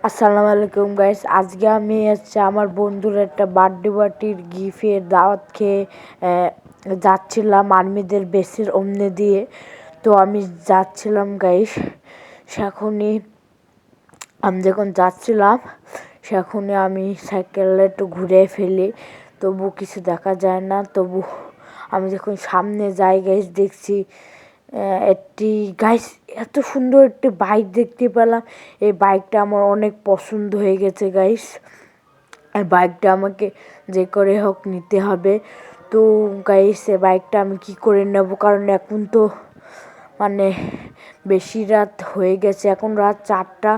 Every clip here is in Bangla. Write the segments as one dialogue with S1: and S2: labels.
S1: আসসালামু আলাইকুম গাইস। আজকে আমি আমার বন্ধুর একটা বার্থডে পার্টির গিফটের দাওয়াত খেয়ে যাচ্ছিলাম আর্মিদের বেসের ওমনে দিয়ে। তো আমি যাচ্ছিলাম গাইস, সেখনই আমি যখন যাচ্ছিলাম সেখনই আমি সাইকেলটা একটু ঘুরে ফেলি, তবু কিছু দেখা যায় না। তবু আমি যখন সামনে যাই গাইস, দেখছি একটি গাইস এত সুন্দর একটি বাইক দেখতে পেলাম। এই বাইকটা আমার অনেক পছন্দ হয়ে গেছে গাইস। এই বাইকটা আমাকে যে করে হোক নিতে হবে। তো গাইস এই বাইকটা আমি কি করে নেব, কারণ এখন তো মানে বেশি রাত হয়ে গেছে, এখন রাত 4টা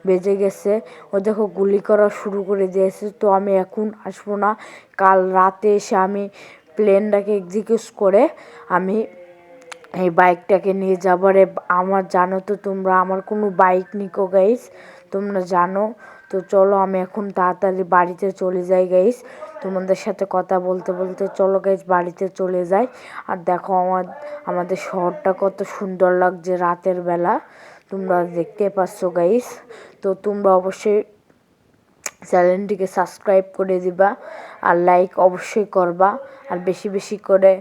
S1: বেজে গেছে। ও দেখো গুলি করা শুরু করে দিয়েছে। তো আমি এখন আসবো না, কাল রাতে এসে আমি প্ল্যানটাকে এক্সিকিউট করে আমি এই বাইকটাকে নিয়ে যাবো। রে আমার জানো তো তোমরা, আমার কোনো বাইক নিকো গাইস, তোমরা জানো। তো চলো আমি এখন তাড়াতাড়ি বাড়িতে চলে যাই গাইস। তোমাদের সাথে কথা বলতে বলতে চলো গাইস বাড়িতে চলে যাই। আর দেখো আমাদের শহরটা কত সুন্দর লাগছে রাতের বেলা, তোমরা দেখতে পাচ্ছ গাইস। তো তোমরা অবশ্যই চ্যানেলটিকে সাবস্ক্রাইব করে দিবা, আর লাইক অবশ্যই করবা, আর বেশি বেশি করে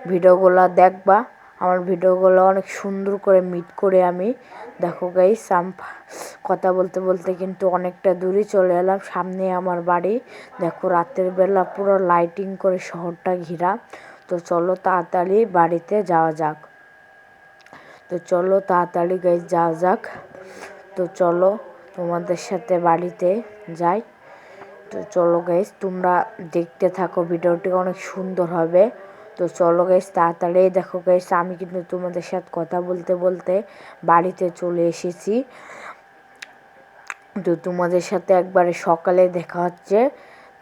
S1: ভিডিওগুলো দেখবা। আমার ভিডিওগুলো অনেক সুন্দর করে মিট করে আমি, দেখো গাইস কথা বলতে বলতে কিন্তু অনেকটা দূরে চলে এলাম। সামনে আমার বাড়ি, দেখো রাতের বেলা পুরো লাইটিং করে শহরটা ঘেরা। তো চলো তাড়াতাড়ি বাড়িতে যাওয়া যাক। তো চলো তাড়াতাড়ি গাইস যাওয়া যাক। তো চলো তোমাদের সাথে বাড়িতে যাই। তো চলো গাইস তোমরা দেখতে থাকো, ভিডিওটি অনেক সুন্দর হবে। তো চলো গাইস তাড়াতাড়ি, দেখো গাইস আমি কিন্তু তোমাদের সাথে কথা বলতে বলতে বাড়িতে চলে এসেছি। তো তোমাদের সাথে একবারে সকালে দেখা হচ্ছে,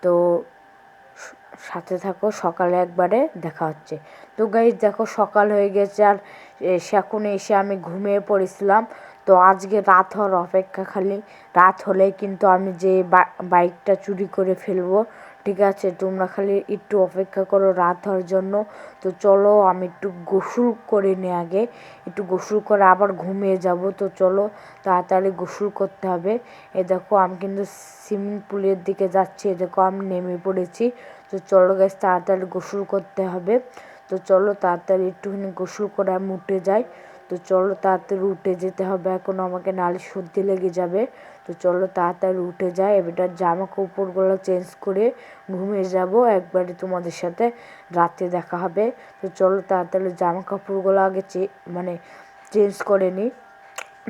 S1: তো সাথে থাকো, সকালে একবারে দেখা হচ্ছে। তো গাইস দেখো সকাল হয়ে গেছে, আর এখন এসে আমি ঘুমিয়ে পড়েছিলাম। তো আজকে রাত হওয়ার অপেক্ষা, খালি রাত হলেই কিন্তু আমি যে বাইকটা চুরি করে ফেলবো। ঠিক আছে, তোমরা খালি একটু অপেক্ষা করো রাত হওয়ার জন্য। তো চলো আমি একটু গোসল করে নিই আগে, একটু গোসল করে আবার ঘুমিয়ে যাব। তো চলো তাড়াতাড়ি গোসল করতে হবে। এ দেখো আমি কিন্তু সুইমিং পুলের দিকে যাচ্ছি, এ দেখো আমি নেমে পড়েছি। তো চলো গাইস তাড়াতাড়ি গোসল করতে হবে। তো চলো তাড়াতাড়ি একটুখানি গোসল করে আমি উঠে যাই। তো চলো তাড়াতাড়ি উঠে যেতে হবে, এখন আমাকে নালে সর্দি লেগে যাবে। তো চলো তাড়াতাড়ি উঠে যাই, এবার জামা কাপড়গুলো চেঞ্জ করে ঘুমিয়ে যাব, একবারে তোমাদের সাথে রাতে দেখা হবে। তো চলো তাড়াতাড়ি জামা কাপড়গুলো আগে চেঞ্জ করে নিই।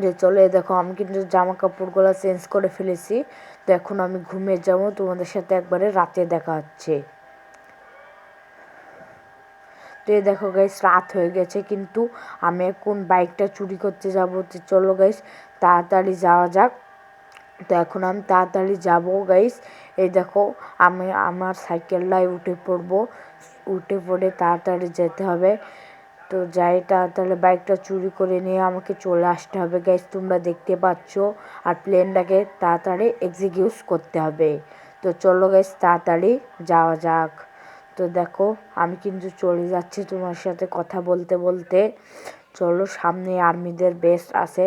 S1: যে চলো দেখো আমি কিন্তু জামা কাপড়গুলো চেঞ্জ করে ফেলেছি। তো এখন আমি ঘুমিয়ে যাবো, তোমাদের সাথে একবারে রাতে দেখা হচ্ছে। তো দেখো গাইস রাত হয়ে গেছে, কিন্তু আমি এখন বাইকটা চুরি করতে যাবো। তো চলো গাইস তাড়াতাড়ি যাওয়া যাক। তো এখন আমি তাড়াতাড়ি যাব গাইস। এই দেখো আমি আমার সাইকেলটায় উঠে পড়বো, উঠে পড়ে তাড়াতাড়ি যেতে হবে। তো যাই, তাড়াতাড়ি বাইকটা চুরি করে নিয়ে আমাকে চলে আসতে হবে গাইস, তোমরা দেখতে পাচ্ছ। আর প্লেনটাকে তাড়াতাড়ি এক্সিকিউট করতে হবে। তো চলো গাইস তাড়াতাড়ি যাওয়া যাক। তো দেখো আমি কিন্তু চলে যাচ্ছি তোমার সাথে কথা বলতে বলতে। চলো সামনে আর্মিদের বেস আছে,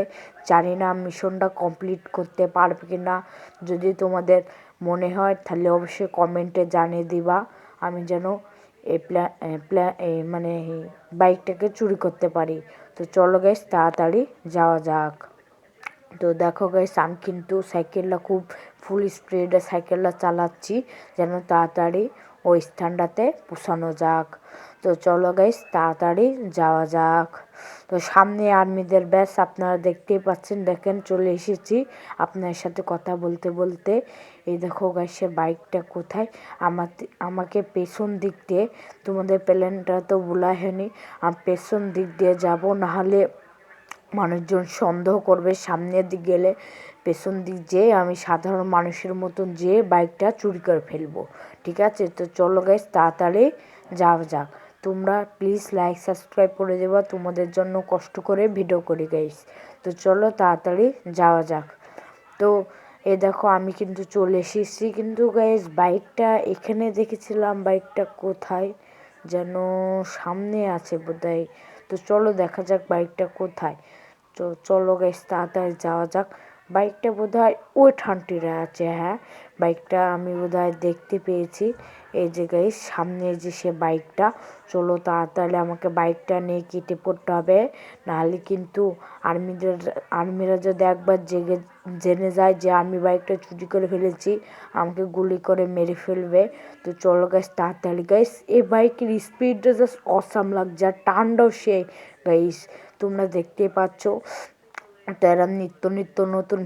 S1: জানি না মিশনটা কমপ্লিট করতে পারবে কি না। যদি তোমাদের মনে হয় তাহলে অবশ্যই কমেন্টে জানিয়ে দিবা, আমি যেন এই বাইকটাকে চুরি করতে পারি। তো চলো গাইস তাড়াতাড়ি যাওয়া যাক। তো দেখো গাইস আমি কিন্তু সাইকেলটা খুব ফুল স্পিডে সাইকেলটা চালাচ্ছি, যেন তাড়াতাড়ি ওই স্থানটাতে পৌঁছানো যাক। তো চলো গাইস তাড়াতাড়ি যাওয়া যাক। তো সামনে আর্মিদের ব্যাস আপনারা দেখতেই পাচ্ছেন, দেখেন চলে এসেছি আপনার সাথে কথা বলতে বলতে। এই দেখো গাইসের বাইকটা কোথায়, আমাকে পেছন দিক দিয়ে, তোমাদের প্ল্যানটা তো বলা হয়নি, আমি পেছন দিক দিয়ে যাব, নাহলে মানুষজন সন্দেহ করবে। সামনের দিক গেলে পেছন দিক যেয়ে আমি সাধারণ মানুষের মতন যেয়ে বাইকটা চুরি করে ফেলবো। ঠিক আছে, তো চলো গাইস তাড়াতাড়ি যাওয়া যাক। তোমরা প্লিজ লাইক সাবস্ক্রাইব করে দেবা, তোমাদের জন্য কষ্ট করে ভিডিও করি গাইস। তো চলো তাড়াতাড়ি যাওয়া যাক। তো এই দেখো আমি কিন্তু চলে এসেছি, কিন্তু গাইস বাইকটা এখানে দেখেছিলাম, বাইকটা কোথায় যেন সামনে আছে বোধহয়। তো চলো দেখা যাক বাইকটা কোথায়। তো চলো গাইস তাড়াতাড়ি যাওয়া যাক। বাইকটা বোধহয় ওই ঠান্টিরা আছে। হ্যাঁ, বাইকটা আমি বোধহয় দেখতে পেয়েছি। এই যে গাইস সামনে যে সে বাইকটা, চলো তাড়াতাড়ি আমাকে বাইকটা নিয়ে কেটে পড়তে হবে, নাহলে কিন্তু আর্মিরা যদি একবার জেনে যায় যে আমি বাইকটা চুরি করে ফেলেছি, আমাকে গুলি করে মেরে ফেলবে। তো চলো গাইস তাড়াতাড়ি গাইস, এই বাইকের স্পিডটা জাস্ট অসাম লাগছে, আর টানটাও সে গাইস তোমরা দেখতেই পাচ্ছ। তো এরা নিত্য নিত্য নতুন